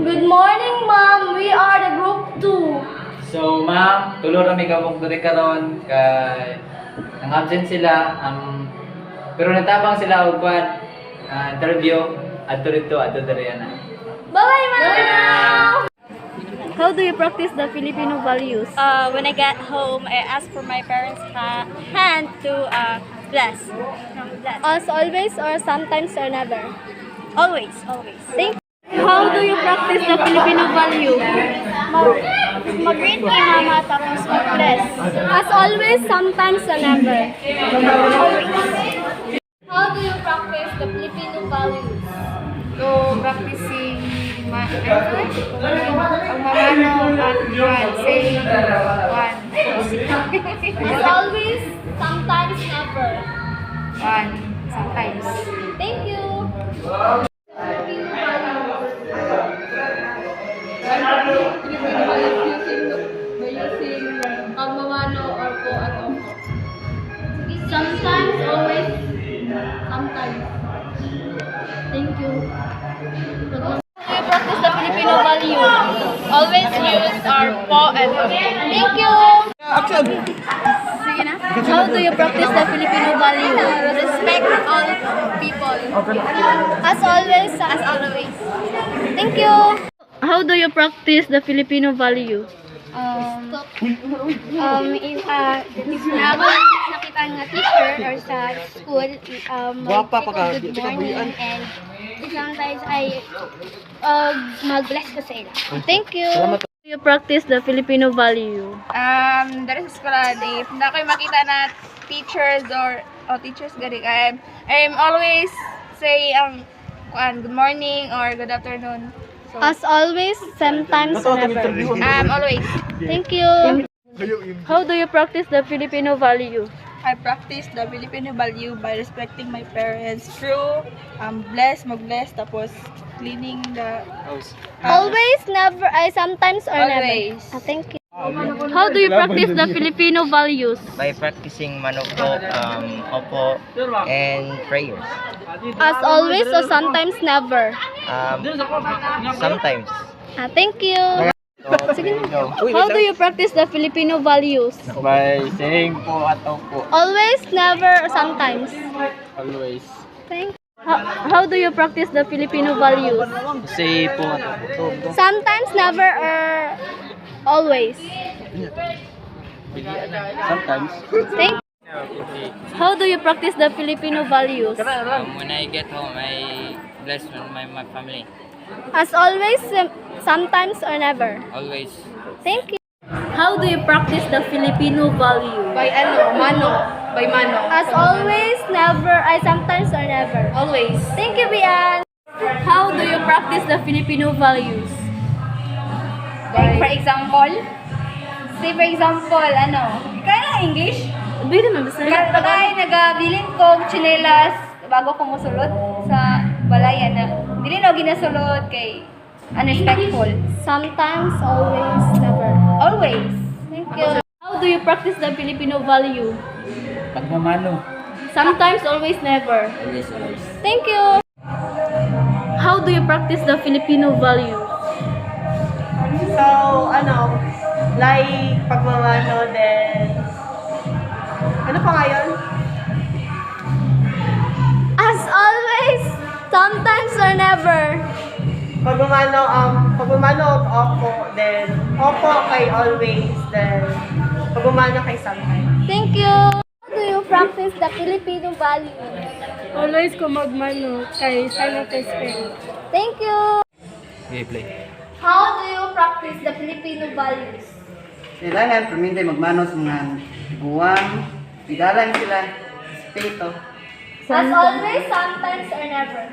Good morning, ma'am. We are the group 2. So, ma'am, tulo na may kabog diri karon kay nang absent sila pero natabang sila og kwan interview adto dito adto diri ana. Bye-bye, ma'am. How do you practice the Filipino values? When I get home, I ask for my parents' hand to bless. Bless. As always or sometimes or never? Always. Thank you. How do you practice the Filipino value? Mag-greet kay mama tapos mag-bless. As always, sometimes or never? Always. How do you practice the Filipino values? So, practicing ang mamano at saying one. As always, sometimes, never? One. Sometimes. Thank you. Pagmamano or po at opo. Sometimes, always, sometimes. Thank you. We practice the Filipino value. Always use our po and Thank you. sige na. How do you practice the Filipino value? Respect all people. As always. As always. Thank you. How do you practice the Filipino value? If nakita nga teacher or sa school, good morning and sometimes I mag-bless ko sa ila. Thank you. How do you practice the Filipino value? Dari sa eskwela, if na kayo makita na teachers or teachers gari, I'm always say good morning or good afternoon. So, As always, sometimes, never. always. Thank you. How do you practice the Filipino value? I practice the Filipino value by respecting my parents through mag-bless, tapos cleaning the house. Always, never, sometimes or Always. never. Thank you. How do you practice the Filipino values? By practicing manukok, opo, and prayers. As always or sometimes, never. Sometimes. Thank you. How do you practice the Filipino values? By saying po at opo. Always, never, or sometimes. Always. Thank you. How do you practice the Filipino values? Say po at opo. Sometimes, never, or always. Sometimes. Thank you. How do you practice the Filipino values? When I get home, I bless my family. As always, sometimes, or never. Always. Thank you. How do you practice the Filipino value? By mano. By mano. As always, never, sometimes, or never. Always. Thank you, Bian. How do you practice the Filipino values? Like for example, kaya lang English? Hindi naman, basta Kaya nagabilin ko chinelas bago ko musulod sa balayan na dili na ginasulod kay unrespectful. Sometimes, always, never. Always. Thank you. How do you practice the Filipino value? Pagmamano. Sometimes, always, never. Always. Thank you. How do you practice the Filipino value? So, like pagmamano, then ano pa nga yun? As always, sometimes, or never. Pagmamano of opo, then opo kay always, then pagmamano kay sometimes. Thank you. How do you practice the Filipino value? Always ko magmano kay sana respect. Thank you. Okay, play. How do you practice the Filipino values? Kailangan pamintay magmano sa mga guwang, pigalan sila, respeto, As always, sometimes, or never.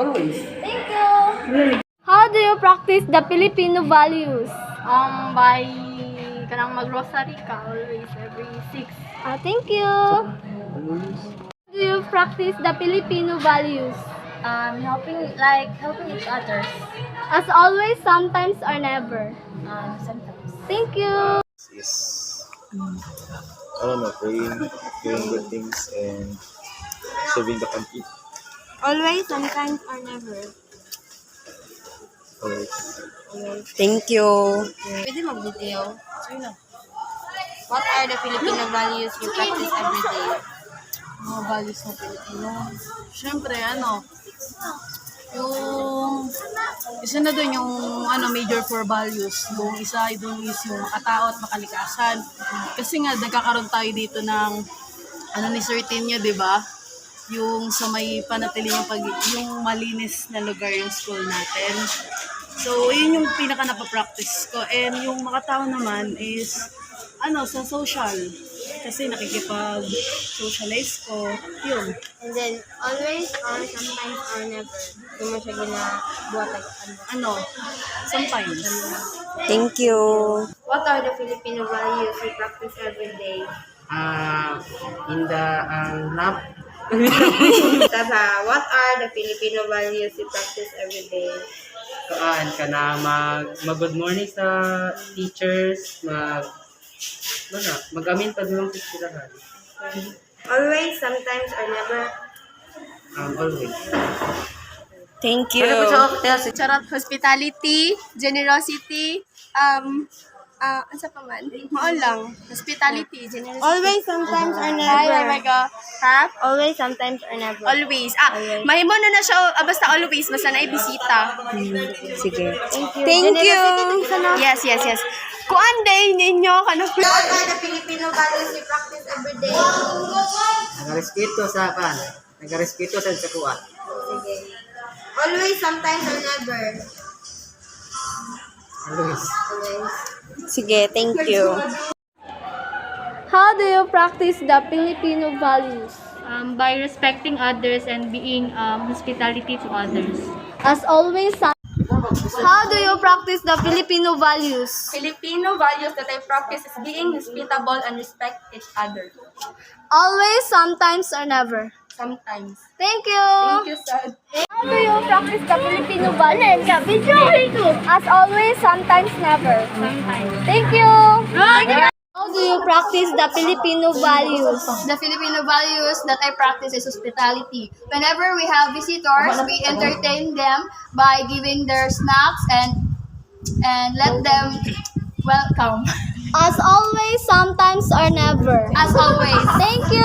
always. Thank you. How do you practice the Filipino values? By kanang mag-rosary ka always every 6. Thank you. How do you practice the Filipino values? Helping each other. As always, sometimes, or never. Sometimes. Thank you. Is I don't know, praying good things and serving the country. Always, sometimes, or never. Always. Thank you. Pwede mag-video. What are the Filipino values you practice every day? Mga values ng Pilipino. Siyempre, yung isa na doon yung major four values. Yung isa doon is yung makatao at makalikasan. Kasi nga, nagkakaroon tayo dito ng ni Sir Tinio, di ba? Yung sa may panatiling yung malinis na lugar yung school natin. So, yun yung pinaka napapractice ko. And yung makatao naman is sa social. Kasi nakikipag-socialize ko. Yun. And then, always or sometimes or never. Hindi mo siya ginabuhat Sometimes. Thank you. What are the Filipino values you practice every day? In the lab, What are the Filipino values you practice every day? ka na mag-good morning sa teachers, mag-amin pa doon sa sila. Always, sometimes, or never. Always. Thank you. Charot, hospitality, generosity, ano pa man? Maol lang. Hospitality, generosity. Always, sometimes, or Ay, never. oh my God. Ha? Always, sometimes, or never. Always. Mahimo na siya, basta always, basta na bisita. Sige. Thank you. Yes. Kuan day ninyo, What are the Filipino values you practice every day? Nagarespeto sa kuwa. Sige. Always, sometimes, or never. Always. Always. Sige, thank you. How do you practice the Filipino values? By respecting others and being hospitality to others. As always, how do you practice the Filipino values? Filipino values that I practice is being hospitable and respect each other. Always, sometimes, or never. Sometimes. Thank you. Thank you, sir. How do you practice the Filipino values? As always, sometimes, never. Sometimes. Thank you. How do you practice the Filipino values? The Filipino values that I practice is hospitality. Whenever we have visitors, we entertain them by giving their snacks and let them welcome. As always, sometimes, or never. As always. Thank you.